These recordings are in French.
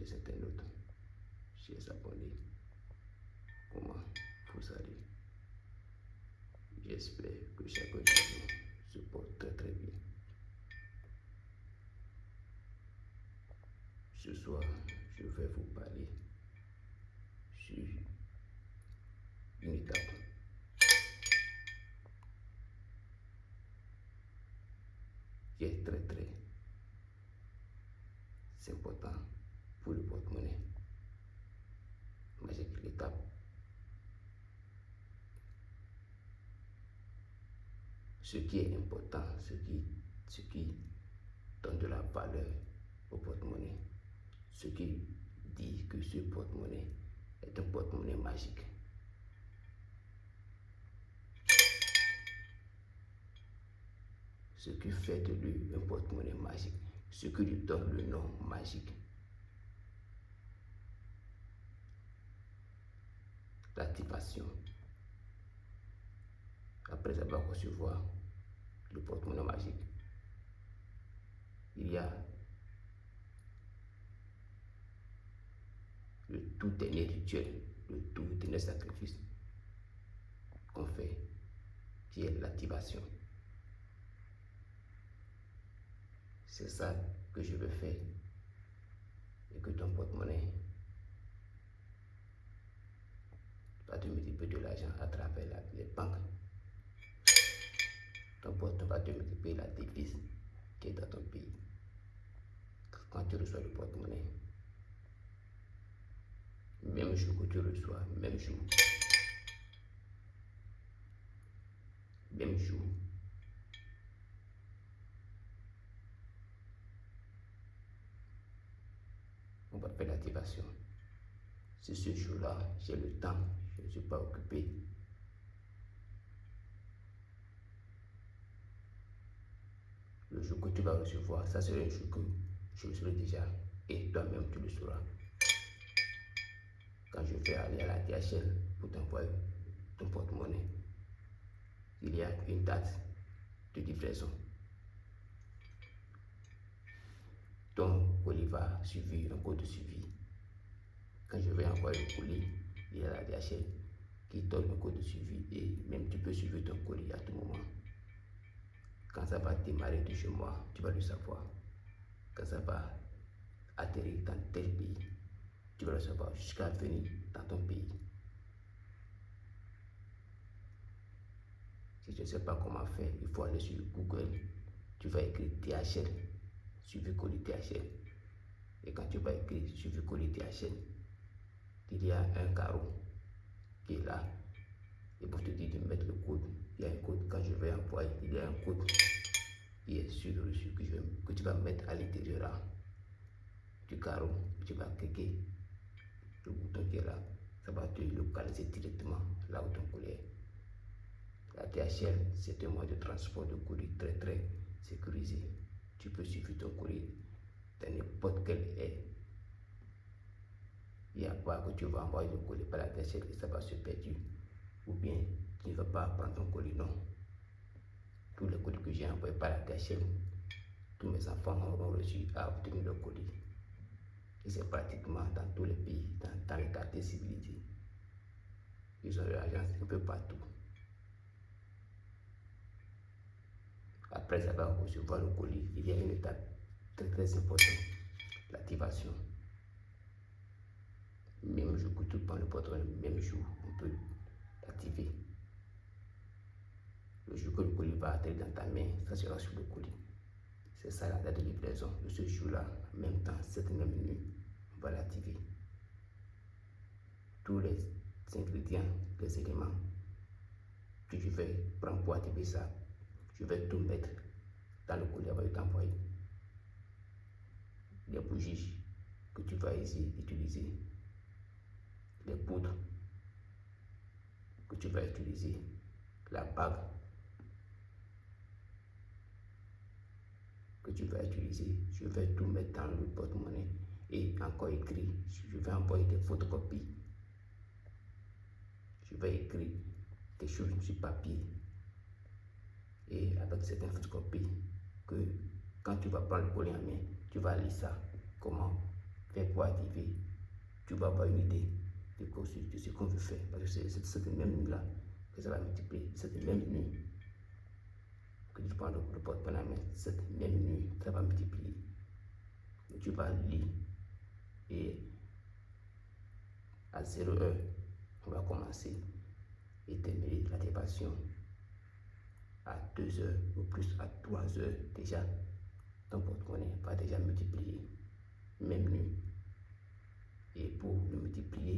chers internautes, chers abonnés, comment vous allez? J'espère que chacun de vous se porte très bien. Ce soir, je vais vous parler sur une étape qui est très important pour le porte-monnaie. Magique, l'étape ce qui est important, ce qui donne de la valeur au porte-monnaie, ce qui dit que ce porte-monnaie est un porte-monnaie magique. Ce qui fait de lui un porte-monnaie magique, ce qui lui donne le nom magique. L'activation. Après avoir reçu le porte-monnaie magique, il y a le tout dernier rituel, le tout dernier sacrifice qu'on fait, qui est l'activation. C'est ça que je veux faire et que ton porte-monnaie va te multiplier de l'argent à travers les banques. Ton porte-monnaie va te multiplier la devise qui est dans ton pays. Quand tu reçois le porte-monnaie, même jour que tu reçois, même jour, on va faire l'activation. Si ce jour-là, j'ai le temps, je ne suis pas occupé, le jour que tu vas recevoir, ça sera un jour que je le saurai déjà et toi-même tu le sauras. Quand je vais aller à la DHL pour t'envoyer ton porte-monnaie, il y a une date de livraison. Ton colis va suivre un code de suivi. Quand je vais envoyer le colis, il y a la DHL qui donne un code de suivi et même tu peux suivre ton colis à tout moment. Quand ça va démarrer de chez moi, tu vas le savoir. Quand ça va atterrir dans tel pays, tu vas le savoir jusqu'à venir dans ton pays. Si tu ne sais pas comment faire, il faut aller sur Google. Tu vas écrire DHL, suivi colis DHL. Et quand tu vas écrire suivi colis DHL, il y a un carreau qui est là. Et pour te dire de mettre le code, il y a un code. Quand je vais envoyer, il y a un code qui est sur le reçu que tu vas mettre à l'intérieur du carreau. Tu vas cliquer le bouton qui est là. Ça va te localiser directement là où ton colis est. La DHL, c'est un moyen de transport de colis très sécurisé. Tu peux suivre ton colis dans n'importe quel air. Il n'y a pas que tu vas envoyer le colis par la DHL et ça va se perdre. Ou bien tu ne vas pas prendre ton colis, non. Tous les colis que j'ai envoyés par la DHL, tous mes enfants auront reçu à obtenir le colis. Et c'est pratiquement dans tous les pays, dans les quartiers civilisés. Ils ont leur agence un peu partout. Après avoir reçu le colis, il y a une étape très importante, l'activation. Même jour que tu prends le porte-monnaie, même jour, on peut l'activer. Le jour que le colis va atterrir dans ta main, ça sera sur le colis. C'est ça la date de livraison. De ce jour-là, en même temps, cette même nuit, on va l'activer. Tous les ingrédients, les éléments que je vais prendre pour activer ça, je vais tout mettre dans le colis avant de t'envoyer. Les bougies que tu vas ici utiliser, les poudres que tu vas utiliser, la bague que tu vas utiliser, je vais tout mettre dans le porte-monnaie et encore écrit, je vais envoyer des photocopies. Je vais écrire des choses sur papier et avec certaines photocopies que quand tu vas prendre le colis en main, tu vas lire ça, comment Mais pour activer, tu vas avoir une idée de ce qu'on veut faire. Parce que c'est cette même nuit-là que ça va multiplier. Cette même nuit que tu prends le porte-monnaie, cette même nuit, ça va multiplier. Donc, tu vas lire et à 0h, on va commencer et terminer l'activation à 2h ou plus à 3h déjà. Ton porte-monnaie va déjà multiplier, même nuit. Et pour le multiplier,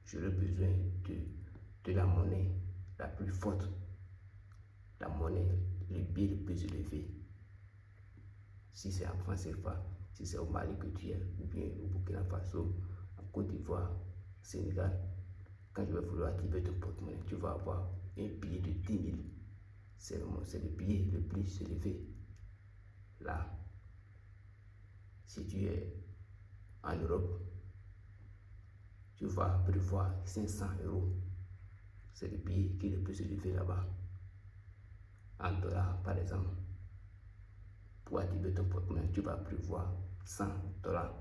j'aurai besoin de la monnaie la plus forte, la monnaie, le billet le plus élevé. Si c'est en France CFA, si c'est au Mali que tu es, ou bien au Burkina Faso, en Côte d'Ivoire, Sénégal, quand je vais vouloir activer ton porte-monnaie, tu vas avoir un billet de 10 000. C'est le billet le plus élevé. Là, si tu es en Europe, tu vas prévoir 500 €. C'est le billet qui est le plus élevé là-bas. En dollars, par exemple, pour activer ton porte-monnaie, tu vas prévoir 100 $.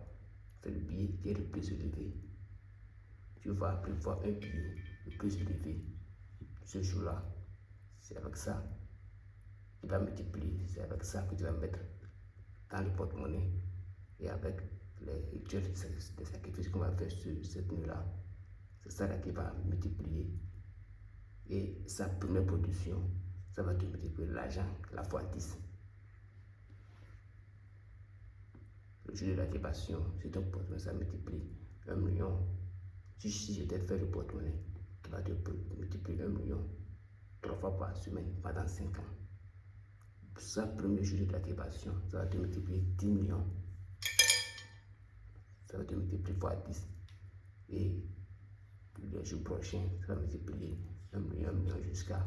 C'est le billet qui est le plus élevé. Tu vas prévoir un billet le plus élevé ce jour-là. C'est avec ça tu vas multiplier. C'est avec ça que tu vas mettre dans le porte-monnaie et avec les rituels des sacrifices qu'on va faire sur cette nuit-là. C'est ça là qui va multiplier. Et sa première production, ça va te multiplier l'argent la fois 10. Le jour de l'activation, sur ton porte-monnaie, ça multiplie 1 million. Si je t'ai fait le porte-monnaie, tu vas te multiplier 1 million 3 fois par semaine pendant 5 ans. Ça, premier jour de l'activation, ça va te multiplier 10 millions. Ça va te multiplier fois 10. Et le jour prochain, ça va multiplier 1 million jusqu'à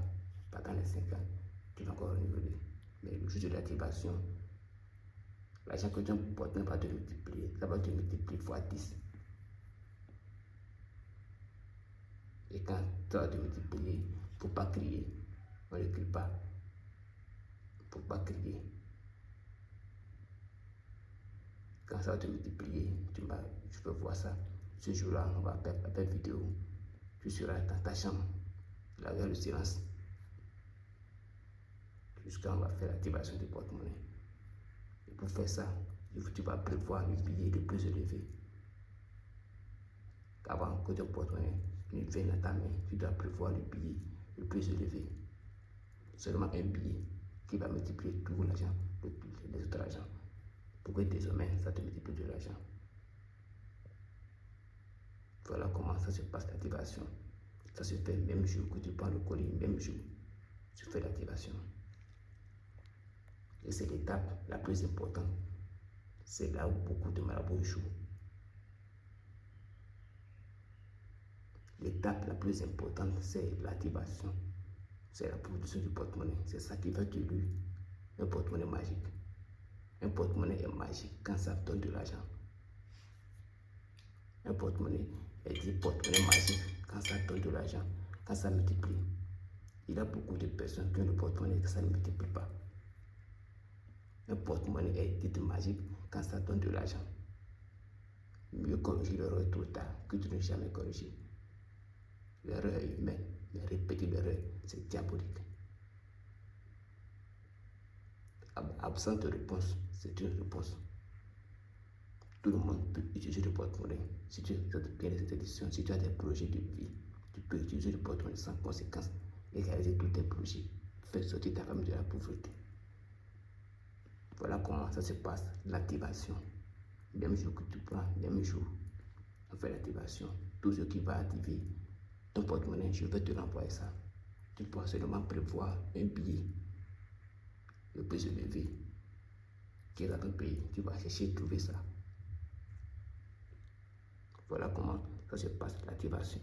pendant les 5 ans. Tu vas encore renouveler. Mais le jour de l'activation, l'argent que ton porte-monnaie va te multiplier, ça va te multiplier fois 10. Et quand ça va te multiplier, il ne faut pas crier. On ne crie pas. Il ne faut pas crier. Quand ça va te multiplier, tu peux voir ça. Ce jour-là, on va faire la vidéo. Tu seras dans ta chambre, là où il y a le silence. Jusqu'à on va faire l'activation du porte-monnaie. Et pour faire ça, tu vas prévoir le billet le plus élevé. Avant que ton porte-monnaie ne vienne à ta main, tu dois prévoir le billet le plus élevé. Seulement un billet qui va multiplier tout l'argent, les autres argent. Pour que désormais, ça te multiplie de l'argent. Voilà comment ça se passe l'activation. Ça se fait même jour que tu prends le colis, même jour, tu fais l'activation. Et c'est l'étape la plus importante. C'est là où beaucoup de marabouts échouent. L'étape la plus importante, c'est l'activation. C'est la production du porte-monnaie. C'est ça qui va te lui un porte-monnaie magique. Un porte-monnaie est magique quand ça donne de l'argent. Un porte-monnaie est dit porte-monnaie magique quand ça donne de l'argent, quand ça multiplie. Il y a beaucoup de personnes qui ont le porte-monnaie que ça ne multiplie pas. Un porte-monnaie est dit magique quand ça donne de l'argent. Mieux corriger l'erreur trop tard que de ne jamais corriger. L'erreur est humaine, mais répéter l'erreur, c'est diabolique. Absence de réponse, c'est une réponse. Tout le monde peut utiliser le porte-monnaie. Si tu as bien cette édition, si tu as des projets de vie, tu peux utiliser le porte-monnaie sans conséquence et réaliser tous tes projets. Faire sortir ta famille de la pauvreté. Voilà comment ça se passe, l'activation. Même jour que tu prends, même jour, on fait l'activation. Tout ce qui va activer ton porte-monnaie, je vais te l'envoyer ça. Tu pourras seulement prévoir un billet le plus élevé qui est dans ton pays. Tu vas chercher trouver ça. Voilà comment ça se passe l'activation.